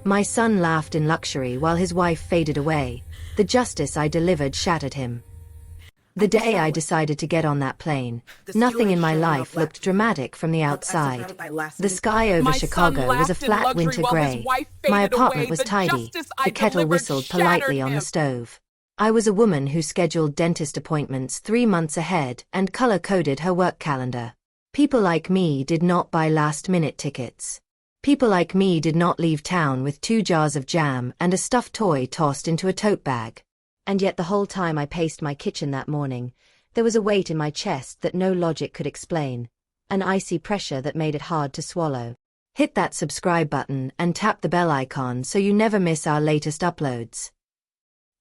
My son laughed in luxury while his wife faded away. The justice I delivered shattered him. The day I decided to get on that plane, nothing in my life looked dramatic from the outside. The sky over Chicago was a flat winter gray. My apartment was tidy. The kettle whistled politely on the stove. I was a woman who scheduled dentist appointments 3 months ahead and color-coded her work calendar. People like me did not buy last-minute tickets. People like me did not leave town with 2 jars of jam and a stuffed toy tossed into a tote bag. And yet the whole time I paced my kitchen that morning, there was a weight in my chest that no logic could explain, an icy pressure that made it hard to swallow. Hit that subscribe button and tap the bell icon so you never miss our latest uploads.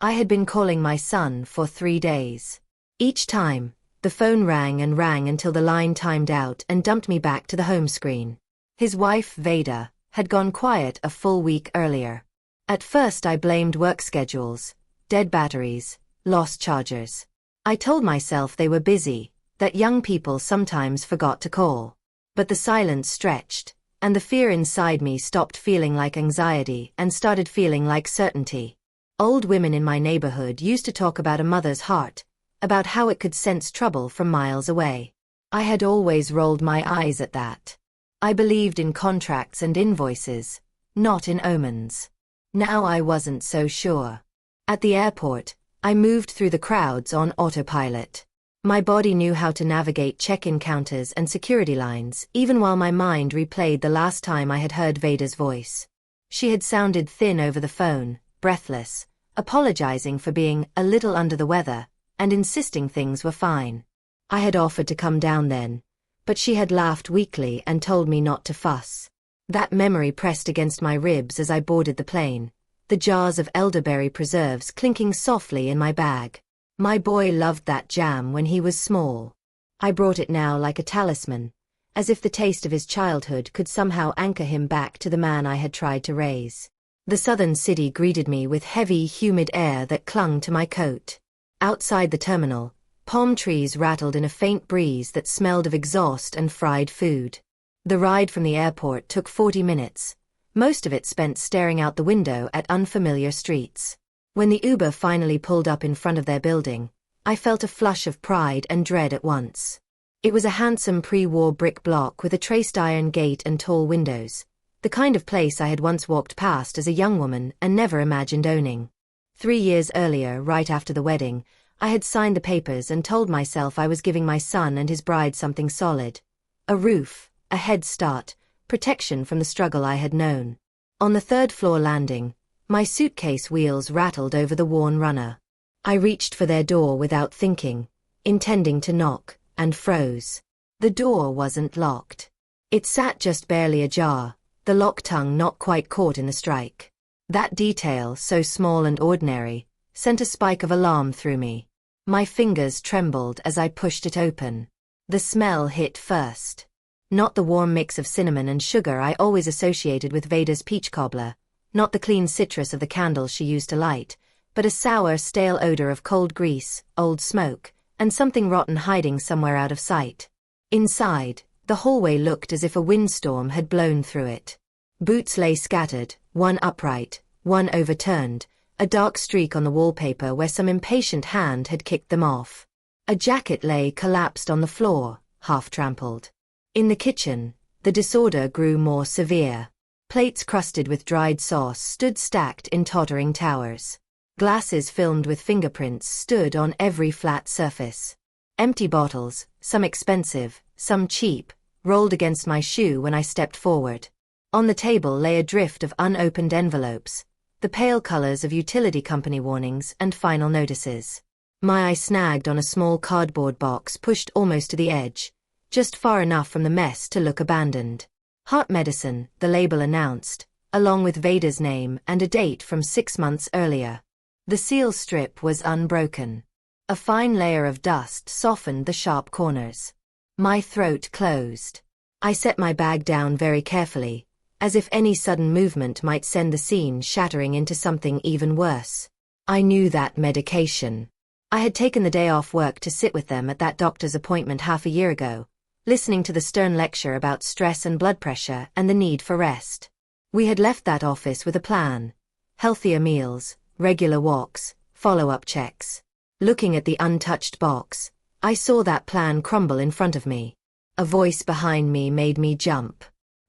I had been calling my son for 3 days. Each time, the phone rang and rang until the line timed out and dumped me back to the home screen. His wife, Veda, had gone quiet a full week earlier. At first I blamed work schedules, dead batteries, lost chargers. I told myself they were busy, that young people sometimes forgot to call. But the silence stretched, and the fear inside me stopped feeling like anxiety and started feeling like certainty. Old women in my neighborhood used to talk about a mother's heart, about how it could sense trouble from miles away. I had always rolled my eyes at that. I believed in contracts and invoices, not in omens. Now I wasn't so sure. At the airport, I moved through the crowds on autopilot. My body knew how to navigate check-in counters and security lines, even while my mind replayed the last time I had heard Veda's voice. She had sounded thin over the phone, breathless, apologizing for being a little under the weather, and insisting things were fine. I had offered to come down then, but she had laughed weakly and told me not to fuss. That memory pressed against my ribs as I boarded the plane, the jars of elderberry preserves clinking softly in my bag. My boy loved that jam when he was small. I brought it now like a talisman, as if the taste of his childhood could somehow anchor him back to the man I had tried to raise. The southern city greeted me with heavy, humid air that clung to my coat. Outside the terminal, palm trees rattled in a faint breeze that smelled of exhaust and fried food. The ride from the airport took 40 minutes, most of it spent staring out the window at unfamiliar streets. When the Uber finally pulled up in front of their building, I felt a flush of pride and dread at once. It was a handsome pre-war brick block with a traced iron gate and tall windows, the kind of place I had once walked past as a young woman and never imagined owning. 3 years earlier, right after the wedding, I had signed the papers and told myself I was giving my son and his bride something solid. A roof, a head start, protection from the struggle I had known. On the 3rd-floor landing, my suitcase wheels rattled over the worn runner. I reached for their door without thinking, intending to knock, and froze. The door wasn't locked. It sat just barely ajar, the lock tongue not quite caught in the strike. That detail, so small and ordinary, sent a spike of alarm through me. My fingers trembled as I pushed it open. The smell hit first. Not the warm mix of cinnamon and sugar I always associated with Veda's peach cobbler, not the clean citrus of the candles she used to light, but a sour, stale odor of cold grease, old smoke, and something rotten hiding somewhere out of sight. Inside, the hallway looked as if a windstorm had blown through it. Boots lay scattered, one upright, one overturned, a dark streak on the wallpaper where some impatient hand had kicked them off. A jacket lay collapsed on the floor, half trampled. In the kitchen, the disorder grew more severe. Plates crusted with dried sauce stood stacked in tottering towers. Glasses filmed with fingerprints stood on every flat surface. Empty bottles, some expensive, some cheap, rolled against my shoe when I stepped forward. On the table lay a drift of unopened envelopes, the pale colors of utility company warnings and final notices. My eye snagged on a small cardboard box pushed almost to the edge, just far enough from the mess to look abandoned. Heart medicine, the label announced, along with Veda's name and a date from 6 months earlier. The seal strip was unbroken. A fine layer of dust softened the sharp corners. My throat closed. I set my bag down very carefully, as if any sudden movement might send the scene shattering into something even worse. I knew that medication. I had taken the day off work to sit with them at that doctor's appointment half a year ago, listening to the stern lecture about stress and blood pressure and the need for rest. We had left that office with a plan. Healthier meals, regular walks, follow-up checks. Looking at the untouched box, I saw that plan crumble in front of me. A voice behind me made me jump.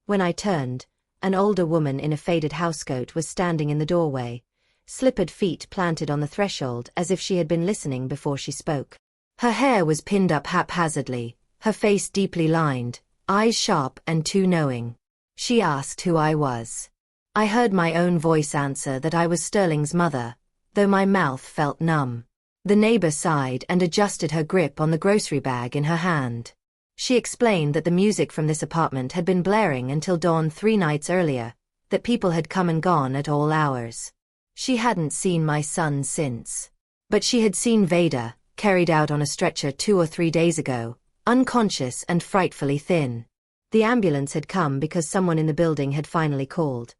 When I turned, an older woman in a faded housecoat was standing in the doorway, slippered feet planted on the threshold as if she had been listening before she spoke. Her hair was pinned up haphazardly, her face deeply lined, eyes sharp and too knowing. She asked who I was. I heard my own voice answer that I was Sterling's mother, though my mouth felt numb. The neighbor sighed and adjusted her grip on the grocery bag in her hand. She explained that the music from this apartment had been blaring until dawn 3 nights earlier, that people had come and gone at all hours. She hadn't seen my son since. But she had seen Vader, carried out on a stretcher 2 or 3 days ago, unconscious and frightfully thin. The ambulance had come because someone in the building had finally called.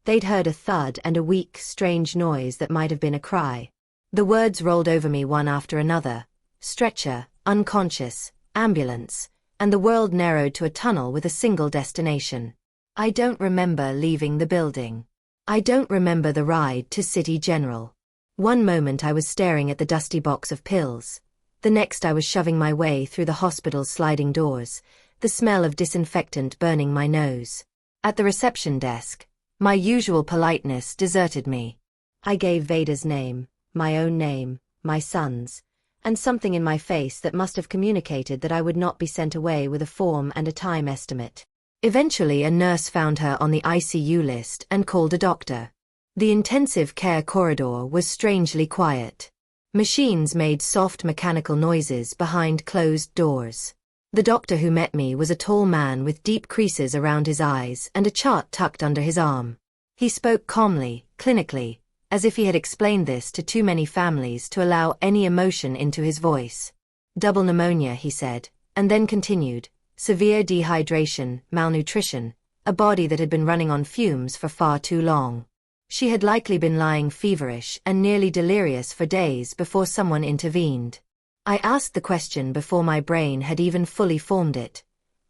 They'd heard a thud and a weak, strange noise that might have been a cry. The words rolled over me one after another. Stretcher, unconscious, ambulance, and the world narrowed to a tunnel with a single destination. I don't remember leaving the building. I don't remember the ride to City General. One moment I was staring at the dusty box of pills. The next I was shoving my way through the hospital's sliding doors, the smell of disinfectant burning my nose. At the reception desk, my usual politeness deserted me. I gave Vader's name, my own name, my son's, and something in my face that must have communicated that I would not be sent away with a form and a time estimate. Eventually a nurse found her on the ICU list and called a doctor. The intensive care corridor was strangely quiet. Machines made soft mechanical noises behind closed doors. The doctor who met me was a tall man with deep creases around his eyes and a chart tucked under his arm. He spoke calmly, clinically, as if he had explained this to too many families to allow any emotion into his voice. Double pneumonia, he said, and then continued. Severe dehydration, malnutrition, a body that had been running on fumes for far too long. She had likely been lying feverish and nearly delirious for days before someone intervened. I asked the question before my brain had even fully formed it.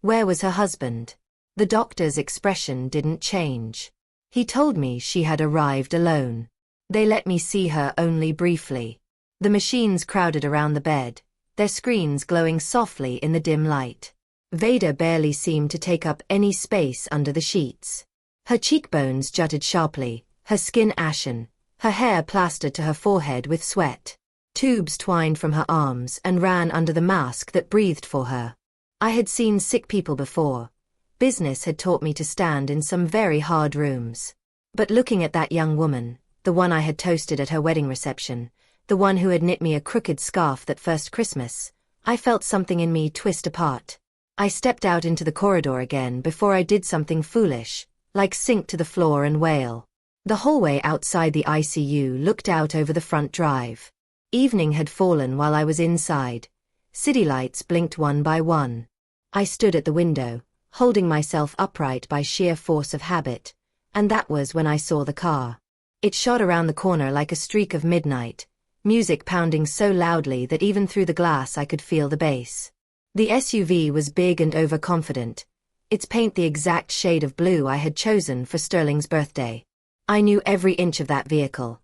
Where was her husband? The doctor's expression didn't change. He told me she had arrived alone. They let me see her only briefly. The machines crowded around the bed, their screens glowing softly in the dim light. Vader barely seemed to take up any space under the sheets. Her cheekbones jutted sharply, her skin ashen, her hair plastered to her forehead with sweat. Tubes twined from her arms and ran under the mask that breathed for her. I had seen sick people before. Business had taught me to stand in some very hard rooms. But looking at that young woman, the one I had toasted at her wedding reception, the one who had knit me a crooked scarf that first Christmas, I felt something in me twist apart. I stepped out into the corridor again before I did something foolish, like sink to the floor and wail. The hallway outside the ICU looked out over the front drive. Evening had fallen while I was inside. City lights blinked one by one. I stood at the window, holding myself upright by sheer force of habit, and that was when I saw the car. It shot around the corner like a streak of midnight, music pounding so loudly that even through the glass I could feel the bass. The SUV was big and overconfident, its paint the exact shade of blue I had chosen for Sterling's birthday. I knew every inch of that vehicle.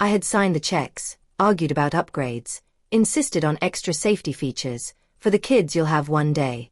I had signed the checks, argued about upgrades, insisted on extra safety features. For the kids you'll have one day.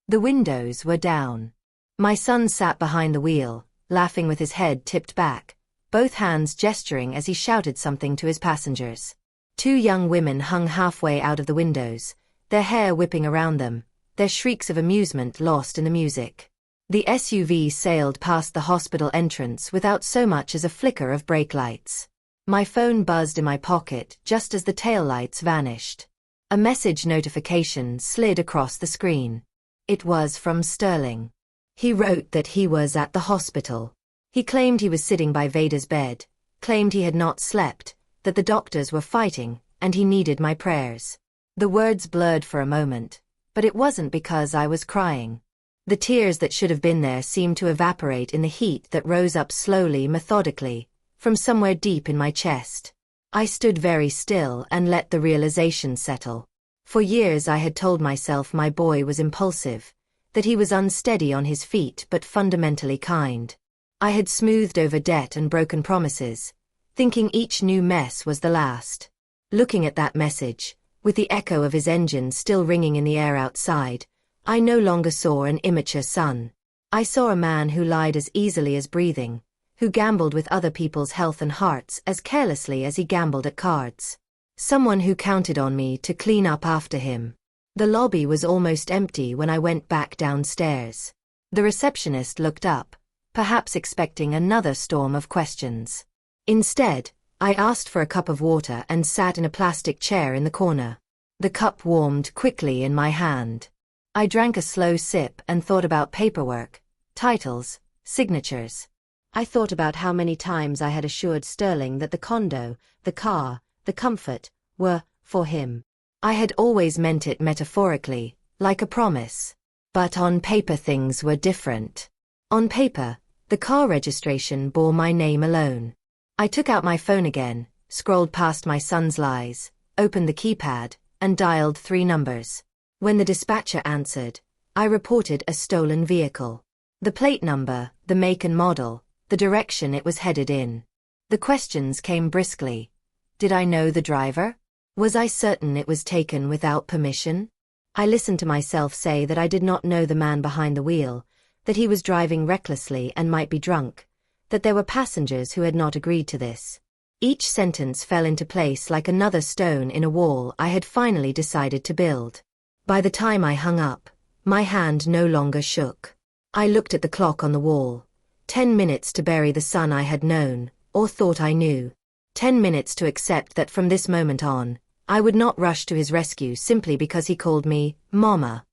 The windows were down. My son sat behind the wheel, laughing with his head tipped back, both hands gesturing as he shouted something to his passengers. 2 young women hung halfway out of the windows, their hair whipping around them, their shrieks of amusement lost in the music. The SUV sailed past the hospital entrance without so much as a flicker of brake lights. My phone buzzed in my pocket just as the taillights vanished. A message notification slid across the screen. It was from Sterling. He wrote that he was at the hospital. He claimed he was sitting by Vader's bed, claimed he had not slept, that the doctors were fighting, and he needed my prayers. The words blurred for a moment, but it wasn't because I was crying. The tears that should have been there seemed to evaporate in the heat that rose up slowly, methodically, from somewhere deep in my chest. I stood very still and let the realization settle. For years I had told myself my boy was impulsive, that he was unsteady on his feet but fundamentally kind. I had smoothed over debt and broken promises, thinking each new mess was the last. Looking at that message, with the echo of his engine still ringing in the air outside, I no longer saw an immature son. I saw a man who lied as easily as breathing, who gambled with other people's health and hearts as carelessly as he gambled at cards. Someone who counted on me to clean up after him. The lobby was almost empty when I went back downstairs. The receptionist looked up, perhaps expecting another storm of questions. Instead, I asked for a cup of water and sat in a plastic chair in the corner. The cup warmed quickly in my hand. I drank a slow sip and thought about paperwork, titles, signatures. I thought about how many times I had assured Sterling that the condo, the car, the comfort, were for him. I had always meant it metaphorically, like a promise. But on paper things were different. On paper, the car registration bore my name alone. I took out my phone again, scrolled past my son's lies, opened the keypad, and dialed 3 numbers. When the dispatcher answered, I reported a stolen vehicle. The plate number, the make and model, the direction it was headed in. The questions came briskly. Did I know the driver? Was I certain it was taken without permission? I listened to myself say that I did not know the man behind the wheel, that he was driving recklessly and might be drunk, that there were passengers who had not agreed to this. Each sentence fell into place like another stone in a wall I had finally decided to build. By the time I hung up, my hand no longer shook. I looked at the clock on the wall. 10 minutes to bury the son I had known, or thought I knew. 10 minutes to accept that from this moment on, I would not rush to his rescue simply because he called me Mama.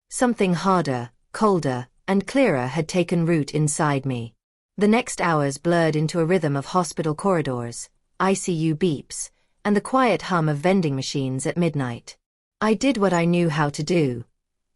Something harder, colder, and clearer had taken root inside me. The next hours blurred into a rhythm of hospital corridors, ICU beeps, and the quiet hum of vending machines at midnight. I did what I knew how to do.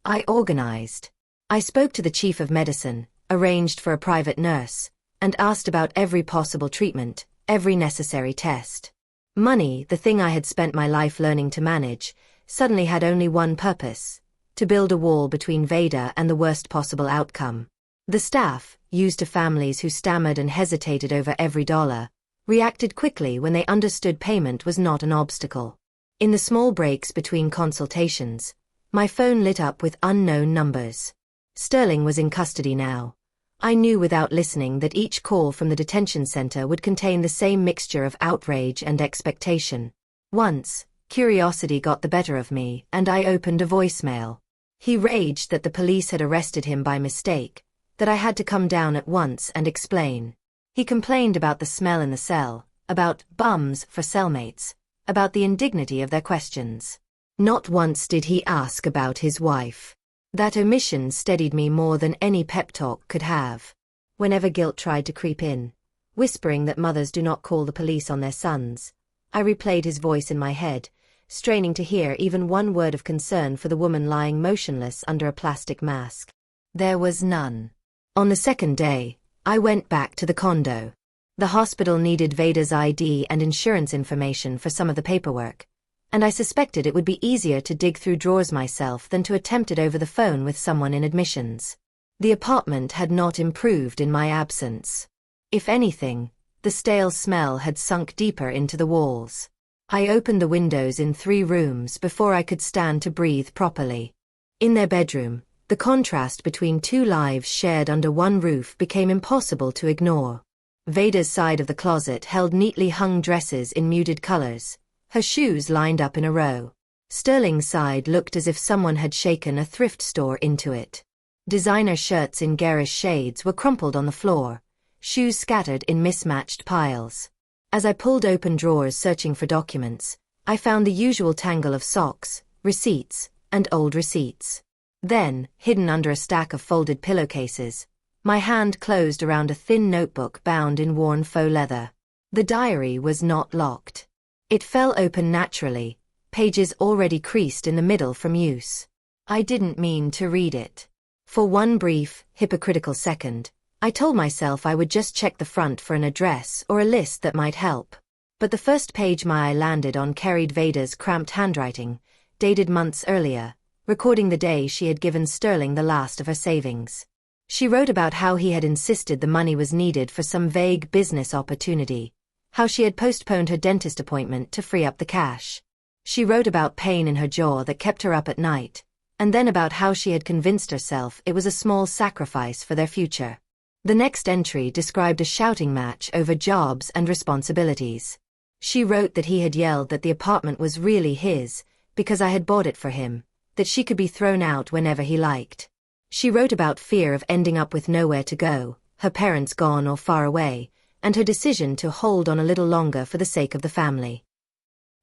I organized. I spoke to the chief of medicine, arranged for a private nurse, and asked about every possible treatment, every necessary test. Money, the thing I had spent my life learning to manage, suddenly had only one purpose: to build a wall between Vader and the worst possible outcome. The staff, used to families who stammered and hesitated over every dollar, reacted quickly when they understood payment was not an obstacle. In the small breaks between consultations, my phone lit up with unknown numbers. Sterling was in custody now. I knew without listening that each call from the detention center would contain the same mixture of outrage and expectation. Once, curiosity got the better of me, and I opened a voicemail. He raged that the police had arrested him by mistake, that I had to come down at once and explain. He complained about the smell in the cell, about bums for cellmates, about the indignity of their questions. Not once did he ask about his wife. That omission steadied me more than any pep talk could have. Whenever guilt tried to creep in, whispering that mothers do not call the police on their sons, I replayed his voice in my head, straining to hear even one word of concern for the woman lying motionless under a plastic mask. There was none. On the second day, I went back to the condo. The hospital needed Vader's ID and insurance information for some of the paperwork, and I suspected it would be easier to dig through drawers myself than to attempt it over the phone with someone in admissions. The apartment had not improved in my absence. If anything, the stale smell had sunk deeper into the walls. I opened the windows in 3 rooms before I could stand to breathe properly. In their bedroom, the contrast between 2 lives shared under one roof became impossible to ignore. Vader's side of the closet held neatly hung dresses in muted colors, her shoes lined up in a row. Sterling's side looked as if someone had shaken a thrift store into it. Designer shirts in garish shades were crumpled on the floor, shoes scattered in mismatched piles. As I pulled open drawers searching for documents, I found the usual tangle of socks, receipts, and old receipts. Then, hidden under a stack of folded pillowcases, my hand closed around a thin notebook bound in worn faux leather. The diary was not locked. It fell open naturally, pages already creased in the middle from use. I didn't mean to read it. For one brief, hypocritical second, I told myself I would just check the front for an address or a list that might help. But the first page my eye landed on carried Vader's cramped handwriting, dated months earlier, recording the day she had given Sterling the last of her savings. She wrote about how he had insisted the money was needed for some vague business opportunity, how she had postponed her dentist appointment to free up the cash. She wrote about pain in her jaw that kept her up at night, and then about how she had convinced herself it was a small sacrifice for their future. The next entry described a shouting match over jobs and responsibilities. She wrote that he had yelled that the apartment was really his, because I had bought it for him, that she could be thrown out whenever he liked. She wrote about fear of ending up with nowhere to go, her parents gone or far away, and her decision to hold on a little longer for the sake of the family.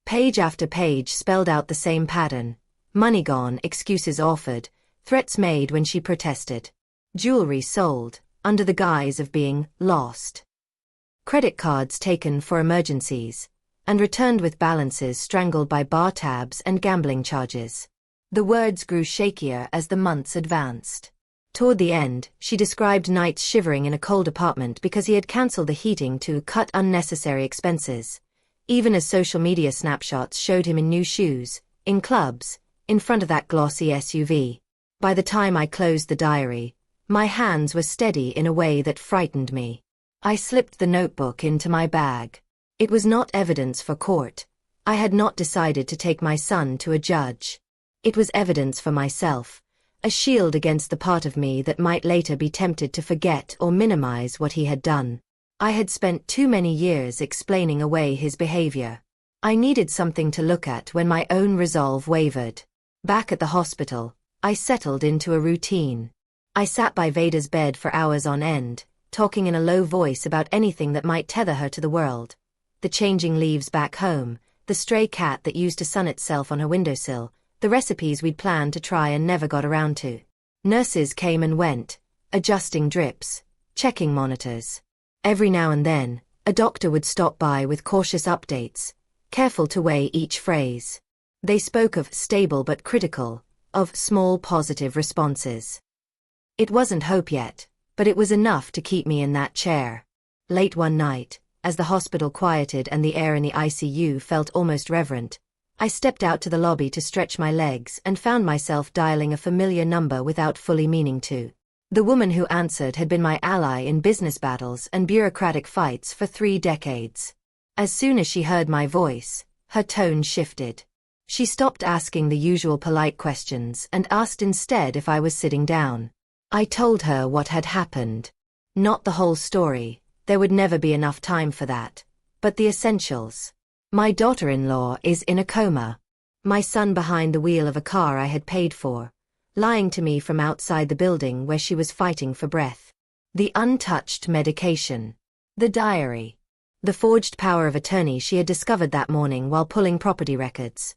Page after page spelled out the same pattern: money gone, excuses offered, threats made when she protested. Jewelry sold, under the guise of being lost. Credit cards taken for emergencies, and returned with balances strangled by bar tabs and gambling charges. The words grew shakier as the months advanced. Toward the end, she described nights shivering in a cold apartment because he had cancelled the heating to cut unnecessary expenses, even as social media snapshots showed him in new shoes, in clubs, in front of that glossy SUV. By the time I closed the diary, my hands were steady in a way that frightened me. I slipped the notebook into my bag. It was not evidence for court. I had not decided to take my son to a judge. It was evidence for myself, a shield against the part of me that might later be tempted to forget or minimize what he had done. I had spent too many years explaining away his behavior. I needed something to look at when my own resolve wavered. Back at the hospital, I settled into a routine. I sat by Veda's bed for hours on end, talking in a low voice about anything that might tether her to the world. The changing leaves back home, the stray cat that used to sun itself on her windowsill, the recipes we'd planned to try and never got around to. Nurses came and went, adjusting drips, checking monitors. Every now and then, a doctor would stop by with cautious updates, careful to weigh each phrase. They spoke of stable but critical, of small positive responses. It wasn't hope yet, but it was enough to keep me in that chair. Late one night, as the hospital quieted and the air in the ICU felt almost reverent, I stepped out to the lobby to stretch my legs and found myself dialing a familiar number without fully meaning to. The woman who answered had been my ally in business battles and bureaucratic fights for 3 decades. As soon as she heard my voice, her tone shifted. She stopped asking the usual polite questions and asked instead if I was sitting down. I told her what had happened. Not the whole story, there would never be enough time for that, but the essentials. My daughter-in-law is in a coma. My son behind the wheel of a car I had paid for, lying to me from outside the building where she was fighting for breath. The untouched medication. The diary. The forged power of attorney she had discovered that morning while pulling property records.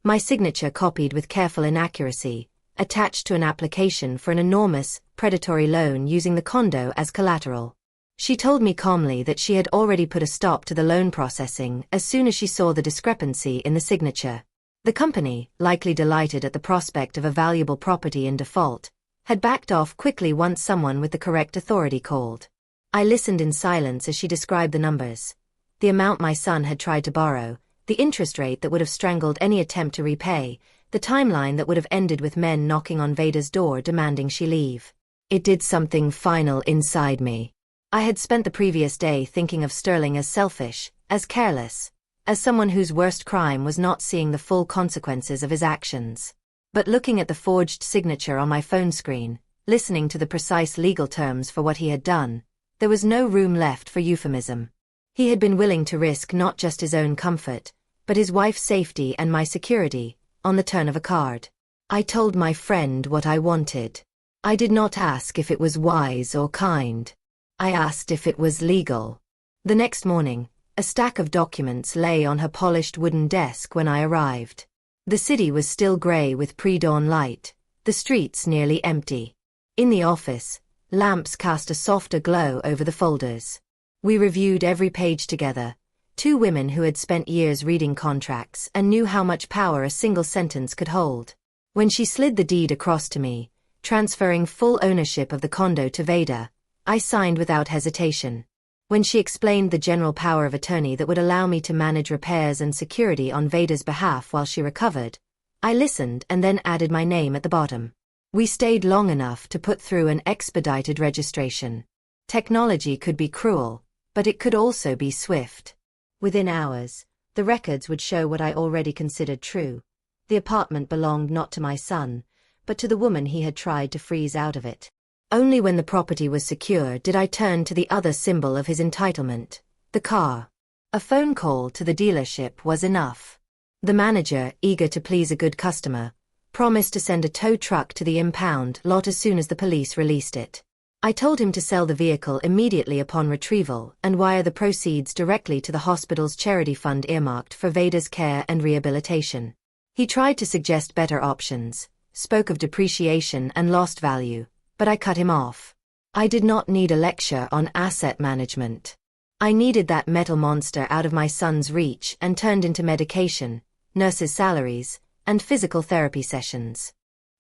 My signature copied with careful inaccuracy, attached to an application for an enormous, predatory loan using the condo as collateral. She told me calmly that she had already put a stop to the loan processing as soon as she saw the discrepancy in the signature. The company, likely delighted at the prospect of a valuable property in default, had backed off quickly once someone with the correct authority called. I listened in silence as she described the numbers. The amount my son had tried to borrow, the interest rate that would have strangled any attempt to repay, the timeline that would have ended with men knocking on Veda's door demanding she leave. It did something final inside me. I had spent the previous day thinking of Sterling as selfish, as careless, as someone whose worst crime was not seeing the full consequences of his actions. But looking at the forged signature on my phone screen, listening to the precise legal terms for what he had done, there was no room left for euphemism. He had been willing to risk not just his own comfort, but his wife's safety and my security, on the turn of a card. I told my friend what I wanted. I did not ask if it was wise or kind. I asked if it was legal. The next morning, a stack of documents lay on her polished wooden desk when I arrived. The city was still gray with pre-dawn light, the streets nearly empty. In the office, lamps cast a softer glow over the folders. We reviewed every page together, 2 women who had spent years reading contracts and knew how much power a single sentence could hold. When she slid the deed across to me, transferring full ownership of the condo to Veda, I signed without hesitation. When she explained the general power of attorney that would allow me to manage repairs and security on Veda's behalf while she recovered, I listened and then added my name at the bottom. We stayed long enough to put through an expedited registration. Technology could be cruel, but it could also be swift. Within hours, the records would show what I already considered true. The apartment belonged not to my son, but to the woman he had tried to freeze out of it. Only when the property was secure did I turn to the other symbol of his entitlement, the car. A phone call to the dealership was enough. The manager, eager to please a good customer, promised to send a tow truck to the impound lot as soon as the police released it. I told him to sell the vehicle immediately upon retrieval and wire the proceeds directly to the hospital's charity fund earmarked for Veda's care and rehabilitation. He tried to suggest better options, spoke of depreciation and lost value, but I cut him off. I did not need a lecture on asset management. I needed that metal monster out of my son's reach and turned into medication, nurses' salaries, and physical therapy sessions.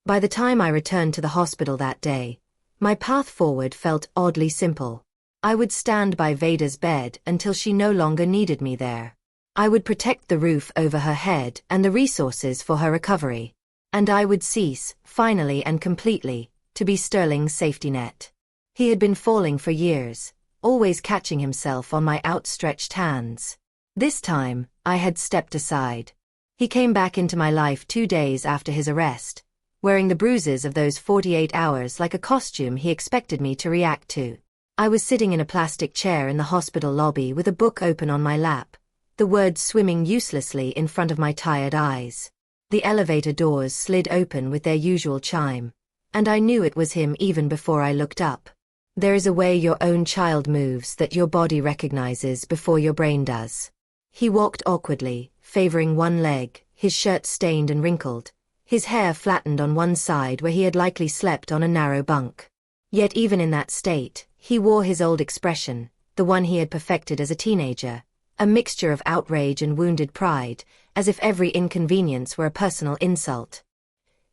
By the time I returned to the hospital that day, my path forward felt oddly simple. I would stand by Veda's bed until she no longer needed me there. I would protect the roof over her head and the resources for her recovery. And I would cease, finally and completely, to be Sterling's safety net. He had been falling for years, always catching himself on my outstretched hands. This time, I had stepped aside. He came back into my life 2 days after his arrest, wearing the bruises of those 48 hours like a costume he expected me to react to. I was sitting in a plastic chair in the hospital lobby with a book open on my lap, the words swimming uselessly in front of my tired eyes. The elevator doors slid open with their usual chime, and I knew it was him even before I looked up. There is a way your own child moves that your body recognizes before your brain does. He walked awkwardly, favoring one leg, his shirt stained and wrinkled, his hair flattened on one side where he had likely slept on a narrow bunk. Yet even in that state, he wore his old expression, the one he had perfected as a teenager, a mixture of outrage and wounded pride, as if every inconvenience were a personal insult.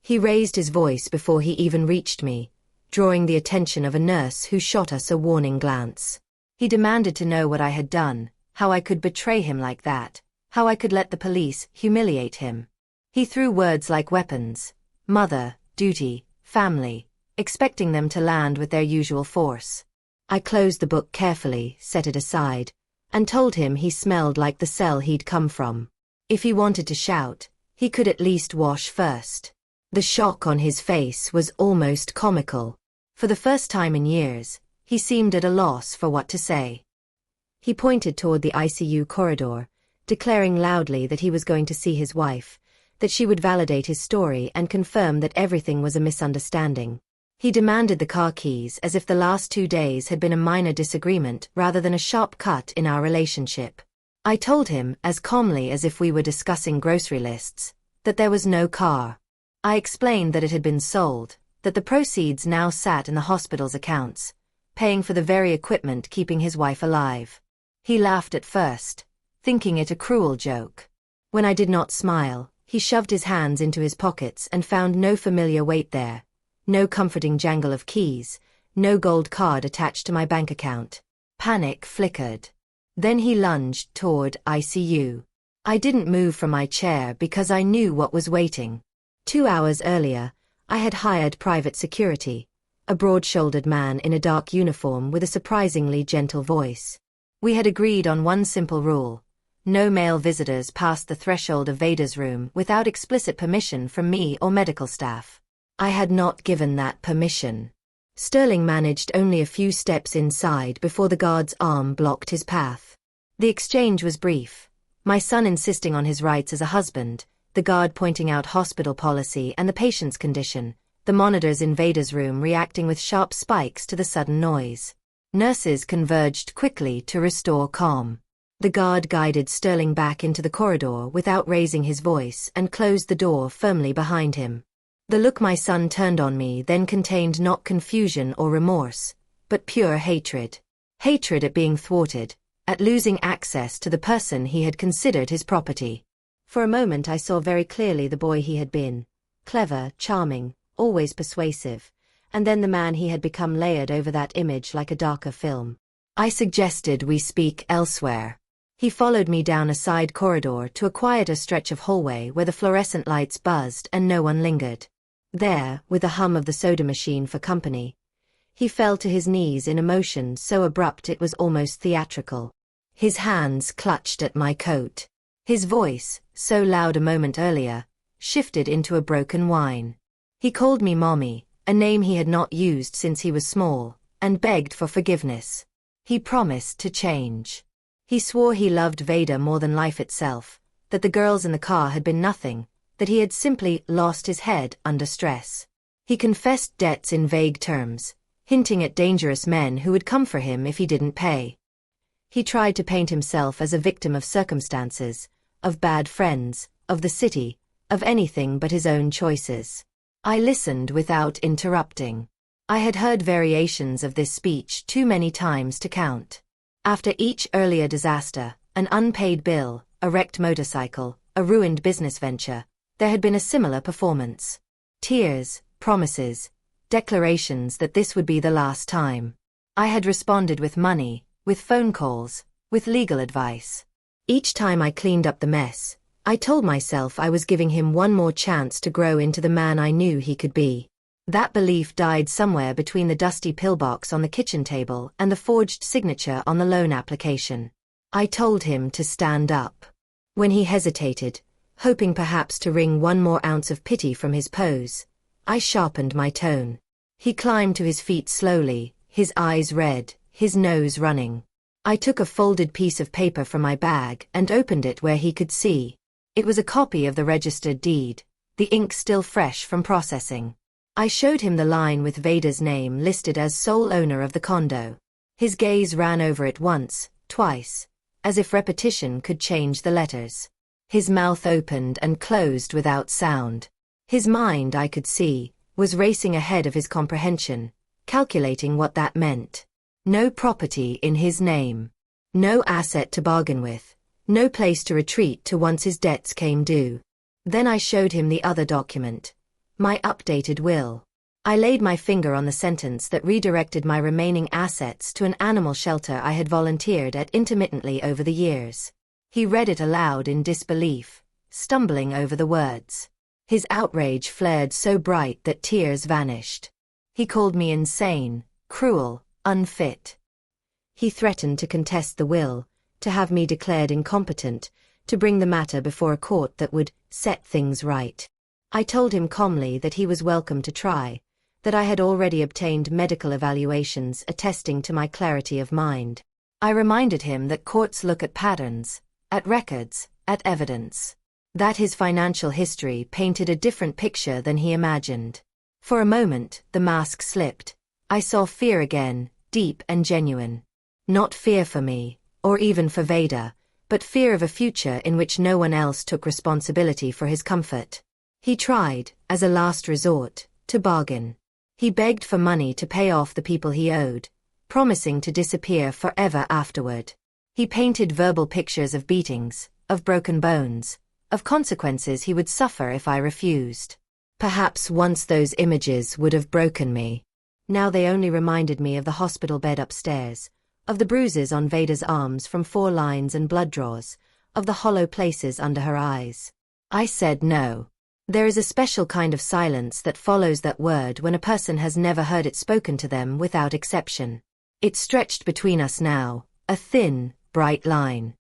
He raised his voice before he even reached me, drawing the attention of a nurse who shot us a warning glance. He demanded to know what I had done, how I could betray him like that, how I could let the police humiliate him. He threw words like weapons, mother, duty, family, expecting them to land with their usual force. I closed the book carefully, set it aside, and told him he smelled like the cell he'd come from. If he wanted to shout, he could at least wash first. The shock on his face was almost comical. For the first time in years, he seemed at a loss for what to say. He pointed toward the ICU corridor, declaring loudly that he was going to see his wife, that she would validate his story and confirm that everything was a misunderstanding. He demanded the car keys as if the last 2 days had been a minor disagreement rather than a sharp cut in our relationship. I told him, as calmly as if we were discussing grocery lists, that there was no car. I explained that it had been sold, that the proceeds now sat in the hospital's accounts, paying for the very equipment keeping his wife alive. He laughed at first, thinking it a cruel joke. When I did not smile, he shoved his hands into his pockets and found no familiar weight there, no comforting jangle of keys, no gold card attached to my bank account. Panic flickered. Then he lunged toward ICU. I didn't move from my chair because I knew what was waiting. 2 hours earlier, I had hired private security, a broad-shouldered man in a dark uniform with a surprisingly gentle voice. We had agreed on one simple rule: no male visitors passed the threshold of Veda's room without explicit permission from me or medical staff. I had not given that permission. Sterling managed only a few steps inside before the guard's arm blocked his path. The exchange was brief, my son insisting on his rights as a husband, the guard pointing out hospital policy and the patient's condition, the monitors in Veda's room reacting with sharp spikes to the sudden noise. Nurses converged quickly to restore calm. The guard guided Sterling back into the corridor without raising his voice and closed the door firmly behind him. The look my son turned on me then contained not confusion or remorse, but pure hatred. Hatred at being thwarted, at losing access to the person he had considered his property. For a moment I saw very clearly the boy he had been, clever, charming, always persuasive, and then the man he had become layered over that image like a darker film. I suggested we speak elsewhere. He followed me down a side corridor to a quieter stretch of hallway where the fluorescent lights buzzed and no one lingered. There, with the hum of the soda machine for company, he fell to his knees in emotion so abrupt it was almost theatrical. His hands clutched at my coat. His voice, so loud a moment earlier, shifted into a broken whine. He called me Mommy, a name he had not used since he was small, and begged for forgiveness. He promised to change. He swore he loved Vader more than life itself, that the girls in the car had been nothing, that he had simply lost his head under stress. He confessed debts in vague terms, hinting at dangerous men who would come for him if he didn't pay. He tried to paint himself as a victim of circumstances, of bad friends, of the city, of anything but his own choices. I listened without interrupting. I had heard variations of this speech too many times to count. After each earlier disaster, an unpaid bill, a wrecked motorcycle, a ruined business venture, there had been a similar performance. Tears, promises, declarations that this would be the last time. I had responded with money, with phone calls, with legal advice. Each time I cleaned up the mess, I told myself I was giving him one more chance to grow into the man I knew he could be. That belief died somewhere between the dusty pillbox on the kitchen table and the forged signature on the loan application. I told him to stand up. When he hesitated, hoping perhaps to wring one more ounce of pity from his pose, I sharpened my tone. He climbed to his feet slowly, his eyes red, his nose running. I took a folded piece of paper from my bag and opened it where he could see. It was a copy of the registered deed, the ink still fresh from processing. I showed him the line with Vader's name listed as sole owner of the condo. His gaze ran over it once, twice, as if repetition could change the letters. His mouth opened and closed without sound. His mind, I could see, was racing ahead of his comprehension, calculating what that meant. No property in his name. No asset to bargain with. No place to retreat to once his debts came due. Then I showed him the other document. My updated will. I laid my finger on the sentence that redirected my remaining assets to an animal shelter I had volunteered at intermittently over the years. He read it aloud in disbelief, stumbling over the words. His outrage flared so bright that tears vanished. He called me insane, cruel, unfit. He threatened to contest the will, to have me declared incompetent, to bring the matter before a court that would set things right. I told him calmly that he was welcome to try, that I had already obtained medical evaluations attesting to my clarity of mind. I reminded him that courts look at patterns, at records, at evidence. That his financial history painted a different picture than he imagined. For a moment, the mask slipped. I saw fear again, deep and genuine. Not fear for me, or even for Vader, but fear of a future in which no one else took responsibility for his comfort. He tried, as a last resort, to bargain. He begged for money to pay off the people he owed, promising to disappear forever afterward. He painted verbal pictures of beatings, of broken bones, of consequences he would suffer if I refused. Perhaps once those images would have broken me. Now they only reminded me of the hospital bed upstairs, of the bruises on Vader's arms from 4 lines and blood draws, of the hollow places under her eyes. I said no. There is a special kind of silence that follows that word when a person has never heard it spoken to them without exception. It stretched between us now, a thin, bright line.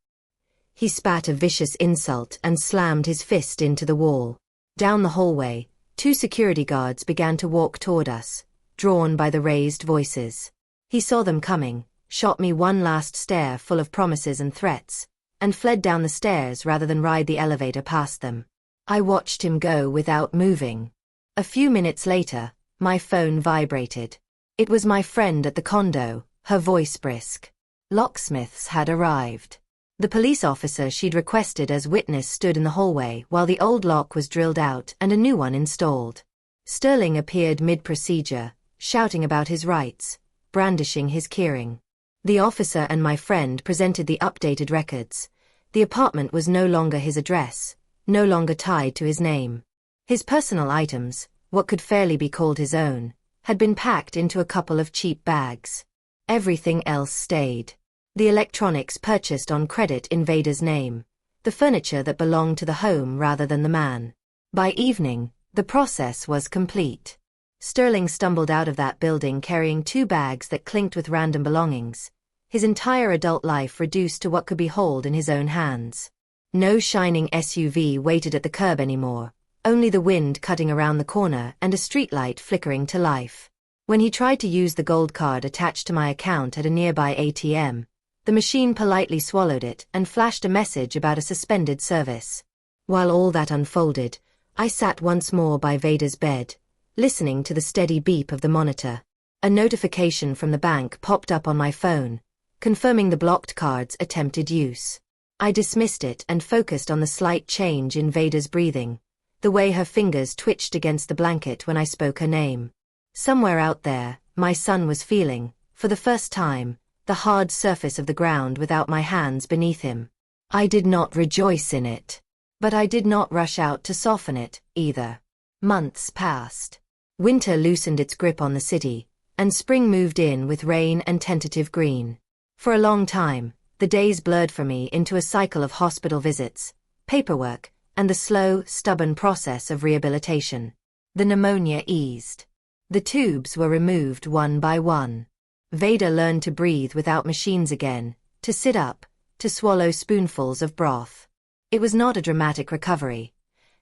He spat a vicious insult and slammed his fist into the wall. Down the hallway, 2 security guards began to walk toward us, drawn by the raised voices. He saw them coming, shot me one last stare full of promises and threats, and fled down the stairs rather than ride the elevator past them. I watched him go without moving. A few minutes later, my phone vibrated. It was my friend at the condo, her voice brisk. Locksmiths had arrived. The police officer she'd requested as witness stood in the hallway while the old lock was drilled out and a new one installed. Sterling appeared mid-procedure, shouting about his rights, brandishing his keyring. The officer and my friend presented the updated records. The apartment was no longer his address, no longer tied to his name. His personal items, what could fairly be called his own, had been packed into a couple of cheap bags. Everything else stayed. The electronics purchased on credit in Vader's name, the furniture that belonged to the home rather than the man. By evening, The process was complete. Sterling stumbled out of that building carrying 2 bags that clinked with random belongings, his entire adult life reduced to what could be held in his own hands. No shining SUV waited at the curb anymore, only the wind cutting around the corner and a streetlight flickering to life. When he tried to use the gold card attached to my account at a nearby ATM, the machine politely swallowed it and flashed a message about a suspended service. While all that unfolded, I sat once more by Vader's bed, listening to the steady beep of the monitor. A notification from the bank popped up on my phone, confirming the blocked card's attempted use. I dismissed it and focused on the slight change in Vader's breathing, the way her fingers twitched against the blanket when I spoke her name. Somewhere out there, my son was feeling, for the first time, the hard surface of the ground without my hands beneath him. I did not rejoice in it. But I did not rush out to soften it, either. Months passed. Winter loosened its grip on the city, and spring moved in with rain and tentative green. For a long time, the days blurred for me into a cycle of hospital visits, paperwork, and the slow, stubborn process of rehabilitation. The pneumonia eased. The tubes were removed one by one. Vader learned to breathe without machines again, to sit up, to swallow spoonfuls of broth. It was not a dramatic recovery.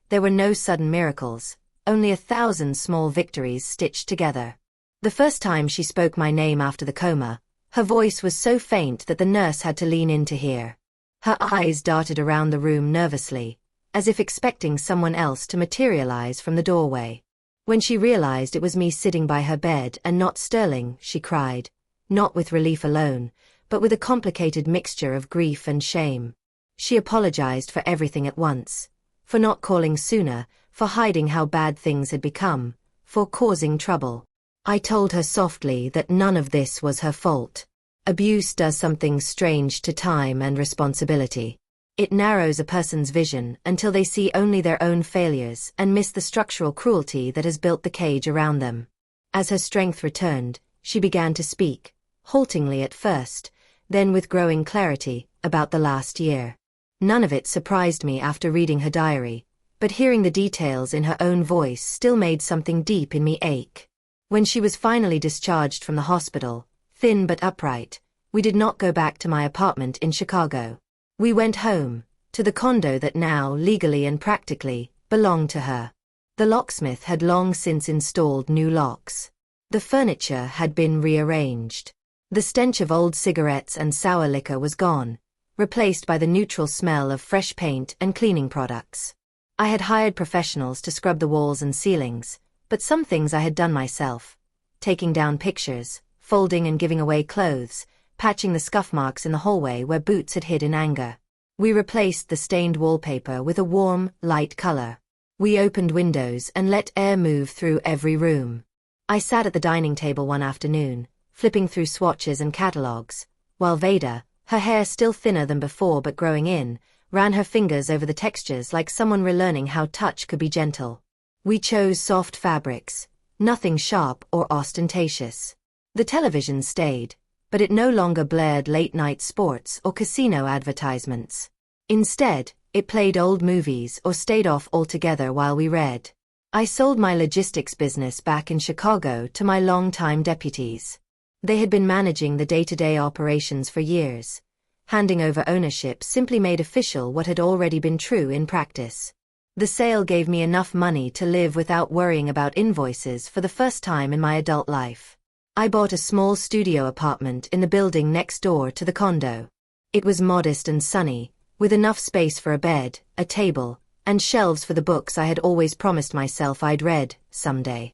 There were no sudden miracles, only 1,000 small victories stitched together. The first time she spoke my name after the coma, her voice was so faint that the nurse had to lean in to hear. Her eyes darted around the room nervously, as if expecting someone else to materialize from the doorway. When she realized it was me sitting by her bed and not Sterling, she cried, not with relief alone, but with a complicated mixture of grief and shame. She apologized for everything at once, for not calling sooner, for hiding how bad things had become, for causing trouble. I told her softly that none of this was her fault. Abuse does something strange to time and responsibility. It narrows a person's vision until they see only their own failures and miss the structural cruelty that has built the cage around them. As her strength returned, she began to speak, haltingly at first, then with growing clarity, about the last year. None of it surprised me after reading her diary, but hearing the details in her own voice still made something deep in me ache. When she was finally discharged from the hospital, thin but upright, we did not go back to my apartment in Chicago. We went home, to the condo that now, legally and practically, belonged to her. The locksmith had long since installed new locks. The furniture had been rearranged. The stench of old cigarettes and sour liquor was gone, replaced by the neutral smell of fresh paint and cleaning products. I had hired professionals to scrub the walls and ceilings, but some things I had done myself, taking down pictures, folding and giving away clothes, patching the scuff marks in the hallway where boots had hid in anger. We replaced the stained wallpaper with a warm, light color. We opened windows and let air move through every room. I sat at the dining table one afternoon, flipping through swatches and catalogs, while Vader, her hair still thinner than before but growing in, ran her fingers over the textures like someone relearning how touch could be gentle. We chose soft fabrics, nothing sharp or ostentatious. The television stayed, but it no longer blared late-night sports or casino advertisements. Instead, it played old movies or stayed off altogether while we read. I sold my logistics business back in Chicago to my longtime deputies. They had been managing the day-to-day operations for years. Handing over ownership simply made official what had already been true in practice. The sale gave me enough money to live without worrying about invoices for the first time in my adult life. I bought a small studio apartment in the building next door to the condo. It was modest and sunny, with enough space for a bed, a table, and shelves for the books I had always promised myself I'd read someday.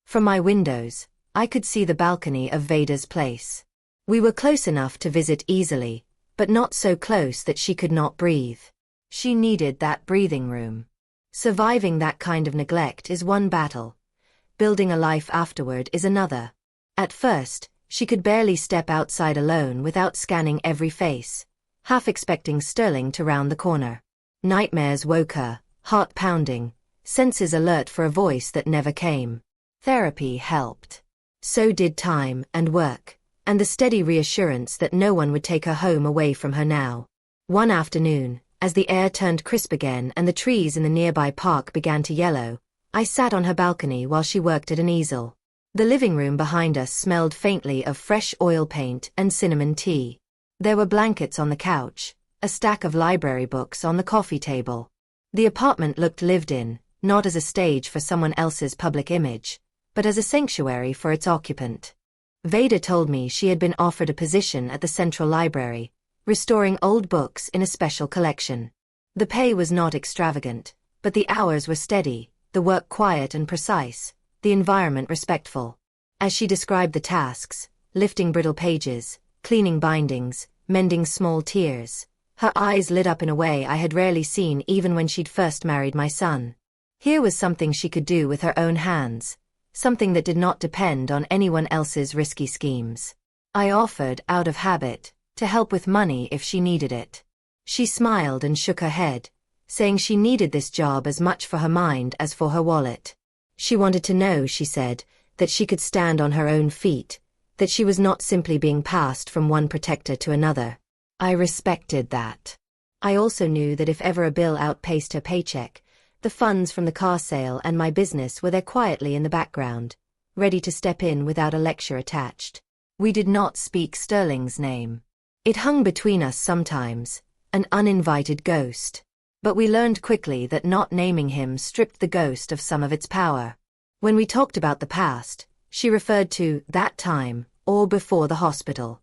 From my windows, I could see the balcony of Vader's place. We were close enough to visit easily, but not so close that she could not breathe. She needed that breathing room. Surviving that kind of neglect is one battle. Building a life afterward is another. At first, she could barely step outside alone without scanning every face, half expecting Sterling to round the corner. Nightmares woke her, heart pounding, senses alert for a voice that never came. Therapy helped. So did time and work, and the steady reassurance that no one would take her home away from her now. One afternoon, as the air turned crisp again and the trees in the nearby park began to yellow, I sat on her balcony while she worked at an easel. The living room behind us smelled faintly of fresh oil paint and cinnamon tea. There were blankets on the couch, a stack of library books on the coffee table. The apartment looked lived in, not as a stage for someone else's public image, but as a sanctuary for its occupant. Veda told me she had been offered a position at the Central Library, restoring old books in a special collection. The pay was not extravagant, but the hours were steady, the work quiet and precise, the environment respectful. As she described the tasks, lifting brittle pages, cleaning bindings, mending small tears, her eyes lit up in a way I had rarely seen even when she'd first married my son. Here was something she could do with her own hands, something that did not depend on anyone else's risky schemes. I offered, out of habit, to help with money if she needed it. She smiled and shook her head, saying she needed this job as much for her mind as for her wallet. She wanted to know, she said, that she could stand on her own feet, that she was not simply being passed from one protector to another. I respected that. I also knew that if ever a bill outpaced her paycheck, the funds from the car sale and my business were there quietly in the background, ready to step in without a lecture attached. We did not speak Sterling's name. It hung between us sometimes, an uninvited ghost. But we learned quickly that not naming him stripped the ghost of some of its power. When we talked about the past, she referred to that time, or before the hospital.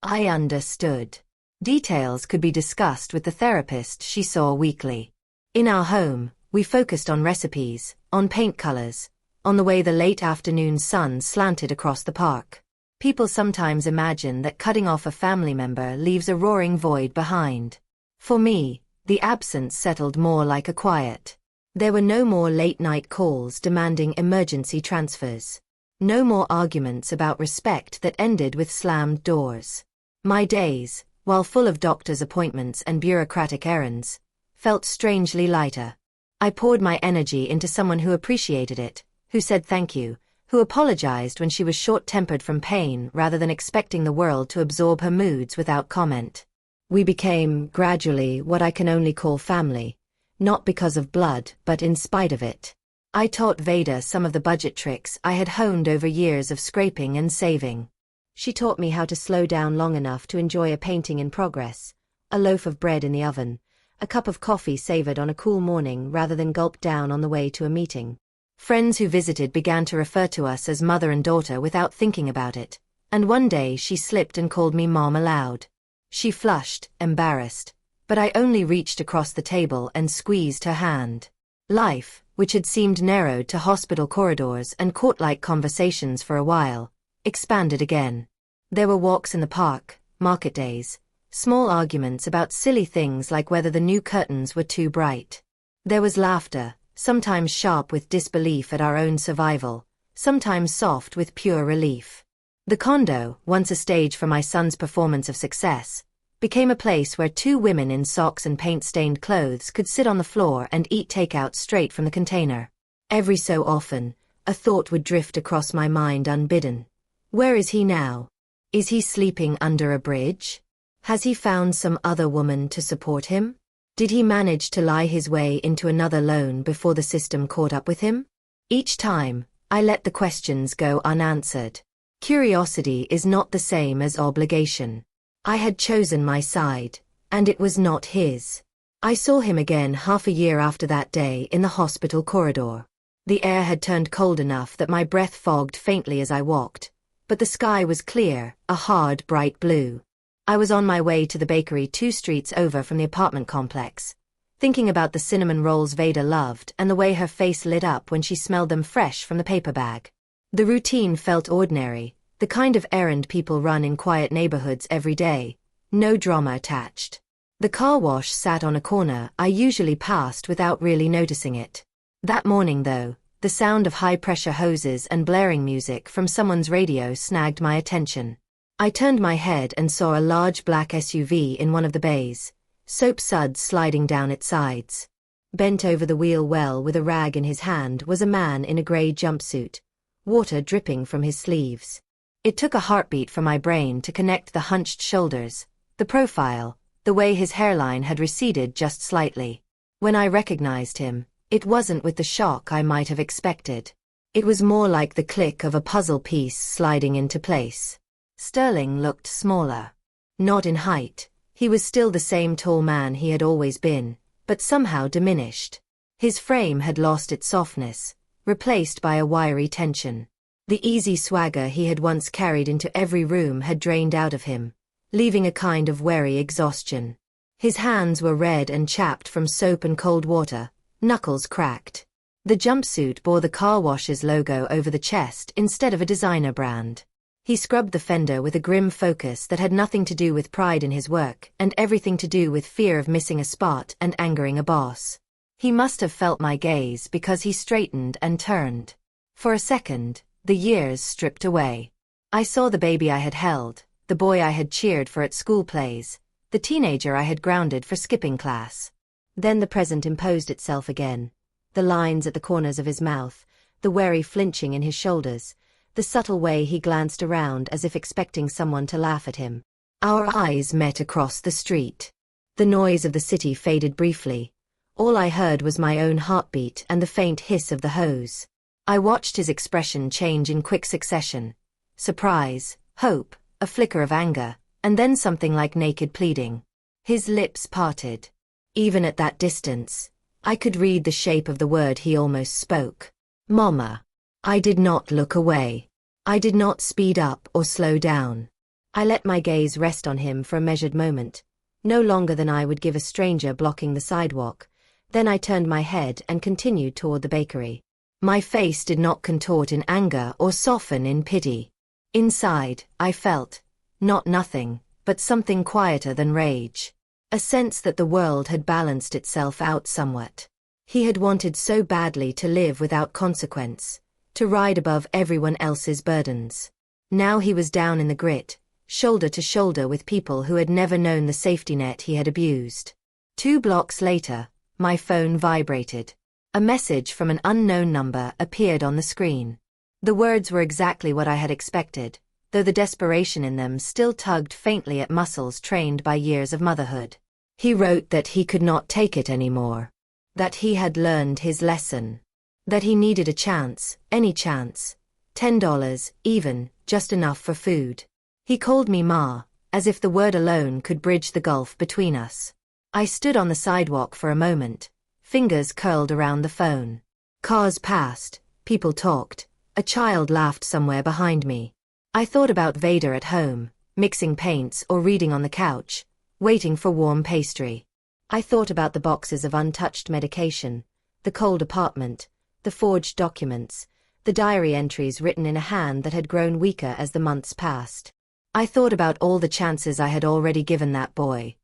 I understood. Details could be discussed with the therapist she saw weekly. In our home, we focused on recipes, on paint colors, on the way the late afternoon sun slanted across the park. People sometimes imagine that cutting off a family member leaves a roaring void behind. For me, the absence settled more like a quiet. There were no more late-night calls demanding emergency transfers. No more arguments about respect that ended with slammed doors. My days, while full of doctor's appointments and bureaucratic errands, felt strangely lighter. I poured my energy into someone who appreciated it, who said thank you, who apologized when she was short-tempered from pain rather than expecting the world to absorb her moods without comment. We became, gradually, what I can only call family, not because of blood, but in spite of it. I taught Veda some of the budget tricks I had honed over years of scraping and saving. She taught me how to slow down long enough to enjoy a painting in progress, a loaf of bread in the oven, a cup of coffee savored on a cool morning rather than gulped down on the way to a meeting. Friends who visited began to refer to us as mother and daughter without thinking about it, and one day she slipped and called me Mom aloud. She flushed, embarrassed, but I only reached across the table and squeezed her hand. Life, which had seemed narrowed to hospital corridors and court-like conversations for a while, expanded again. There were walks in the park, market days, small arguments about silly things like whether the new curtains were too bright. There was laughter, sometimes sharp with disbelief at our own survival, sometimes soft with pure relief. The condo, once a stage for my son's performance of success, became a place where two women in socks and paint-stained clothes could sit on the floor and eat takeout straight from the container. Every so often, a thought would drift across my mind unbidden. Where is he now? Is he sleeping under a bridge? Has he found some other woman to support him? Did he manage to lie his way into another loan before the system caught up with him? Each time, I let the questions go unanswered. Curiosity is not the same as obligation. I had chosen my side, and it was not his. I saw him again half a year after that day in the hospital corridor. The air had turned cold enough that my breath fogged faintly as I walked, but the sky was clear, a hard, bright blue. I was on my way to the bakery 2 streets over from the apartment complex, thinking about the cinnamon rolls Veda loved and the way her face lit up when she smelled them fresh from the paper bag. The routine felt ordinary, the kind of errand people run in quiet neighborhoods every day, no drama attached. The car wash sat on a corner I usually passed without really noticing it. That morning, though, the sound of high-pressure hoses and blaring music from someone's radio snagged my attention. I turned my head and saw a large black SUV in one of the bays, soap suds sliding down its sides. Bent over the wheel well with a rag in his hand was a man in a gray jumpsuit, water dripping from his sleeves. It took a heartbeat for my brain to connect the hunched shoulders, the profile, the way his hairline had receded just slightly. When I recognized him, It wasn't with the shock I might have expected. It was more like the click of a puzzle piece sliding into place. Sterling looked smaller. Not in height. He was still the same tall man he had always been, but somehow diminished. His frame had lost its softness, replaced by a wiry tension. The easy swagger he had once carried into every room had drained out of him, leaving a kind of weary exhaustion. His hands were red and chapped from soap and cold water, knuckles cracked. The jumpsuit bore the car wash's logo over the chest instead of a designer brand. He scrubbed the fender with a grim focus that had nothing to do with pride in his work and everything to do with fear of missing a spot and angering a boss. He must have felt my gaze because he straightened and turned. For a second, the years stripped away. I saw the baby I had held, the boy I had cheered for at school plays, the teenager I had grounded for skipping class. Then the present imposed itself again. The lines at the corners of his mouth, the wary flinching in his shoulders, the subtle way he glanced around as if expecting someone to laugh at him. Our eyes met across the street. The noise of the city faded briefly. All I heard was my own heartbeat and the faint hiss of the hose. I watched his expression change in quick succession. Surprise, hope, a flicker of anger, and then something like naked pleading. His lips parted. Even at that distance, I could read the shape of the word he almost spoke. Mama. I did not look away. I did not speed up or slow down. I let my gaze rest on him for a measured moment, no longer than I would give a stranger blocking the sidewalk. Then I turned my head and continued toward the bakery. My face did not contort in anger or soften in pity. Inside, I felt, not nothing, but something quieter than rage. A sense that the world had balanced itself out somewhat. He had wanted so badly to live without consequence, to ride above everyone else's burdens. Now he was down in the grit, shoulder to shoulder with people who had never known the safety net he had abused. 2 blocks later, my phone vibrated. A message from an unknown number appeared on the screen. The words were exactly what I had expected, though the desperation in them still tugged faintly at muscles trained by years of motherhood. He wrote that he could not take it anymore. That he had learned his lesson. That he needed a chance, any chance. $10, even, just enough for food. He called me Ma, as if the word alone could bridge the gulf between us. I stood on the sidewalk for a moment, fingers curled around the phone. Cars passed, people talked, a child laughed somewhere behind me. I thought about Vader at home, mixing paints or reading on the couch, waiting for warm pastry. I thought about the boxes of untouched medication, the cold apartment, the forged documents, the diary entries written in a hand that had grown weaker as the months passed. I thought about all the chances I had already given that boy.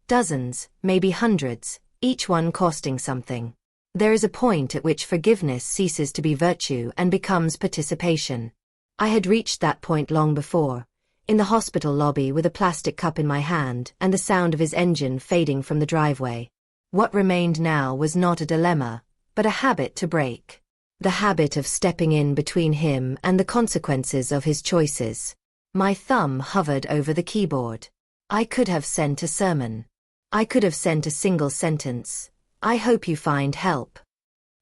Dozens, maybe hundreds, each one costing something. There is a point at which forgiveness ceases to be virtue and becomes participation. I had reached that point long before, in the hospital lobby with a plastic cup in my hand and the sound of his engine fading from the driveway. What remained now was not a dilemma, but a habit to break. The habit of stepping in between him and the consequences of his choices. My thumb hovered over the keyboard. I could have sent a sermon. I could have sent a single sentence. I hope you find help.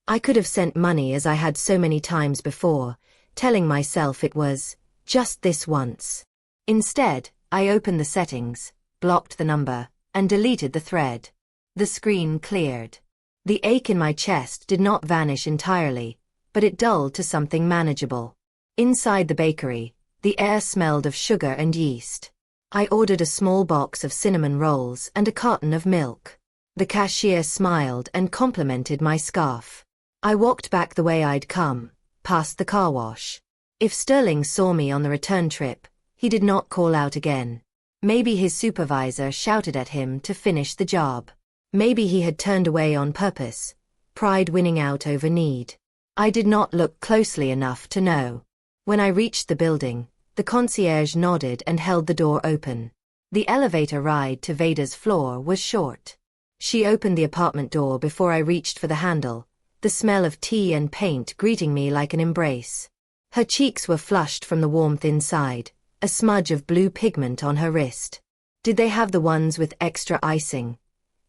I could have sent money as I had so many times before, telling myself it was just this once. Instead, I opened the settings, blocked the number, and deleted the thread. The screen cleared. The ache in my chest did not vanish entirely, but it dulled to something manageable. Inside the bakery, the air smelled of sugar and yeast. I ordered a small box of cinnamon rolls and a carton of milk. The cashier smiled and complimented my scarf. I walked back the way I'd come, past the car wash. If Sterling saw me on the return trip, he did not call out again. Maybe his supervisor shouted at him to finish the job. Maybe he had turned away on purpose, pride winning out over need. I did not look closely enough to know. When I reached the building, the concierge nodded and held the door open. The elevator ride to Veda's floor was short. She opened the apartment door before I reached for the handle, the smell of tea and paint greeting me like an embrace. Her cheeks were flushed from the warmth inside, a smudge of blue pigment on her wrist. Did they have the ones with extra icing?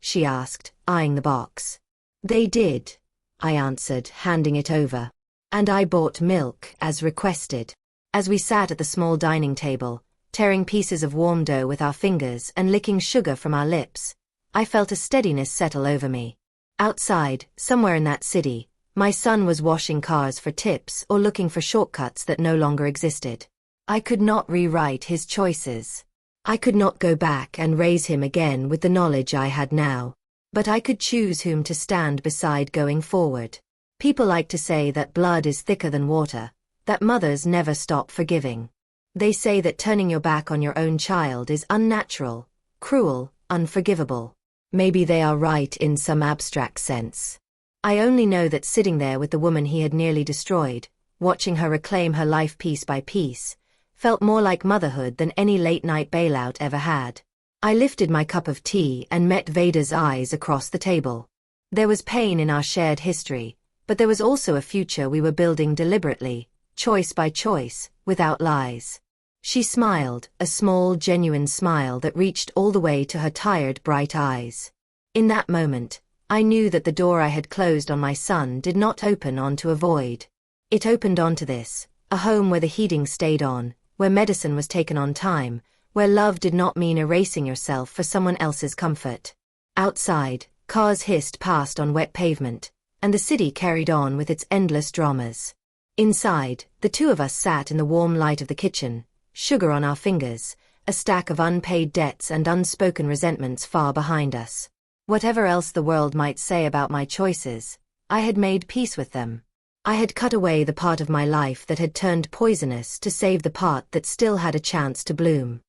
She asked, eyeing the box. They did. I answered, handing it over. And I bought milk, as requested. As we sat at the small dining table, tearing pieces of warm dough with our fingers and licking sugar from our lips, I felt a steadiness settle over me. Outside, somewhere in that city, my son was washing cars for tips or looking for shortcuts that no longer existed. I could not rewrite his choices. I could not go back and raise him again with the knowledge I had now. But I could choose whom to stand beside going forward. People like to say that blood is thicker than water, that mothers never stop forgiving. They say that turning your back on your own child is unnatural, cruel, unforgivable. Maybe they are right in some abstract sense. I only know that sitting there with the woman he had nearly destroyed, watching her reclaim her life piece by piece, felt more like motherhood than any late-night bailout ever had. I lifted my cup of tea and met Veda's eyes across the table. There was pain in our shared history, but there was also a future we were building deliberately, choice by choice, without lies. She smiled, a small, genuine smile that reached all the way to her tired, bright eyes. In that moment, I knew that the door I had closed on my son did not open onto a void. It opened onto this, a home where the heating stayed on, where medicine was taken on time, where love did not mean erasing yourself for someone else's comfort. Outside, cars hissed past on wet pavement, and the city carried on with its endless dramas. Inside, the two of us sat in the warm light of the kitchen, sugar on our fingers, a stack of unpaid debts and unspoken resentments far behind us. Whatever else the world might say about my choices, I had made peace with them. I had cut away the part of my life that had turned poisonous to save the part that still had a chance to bloom.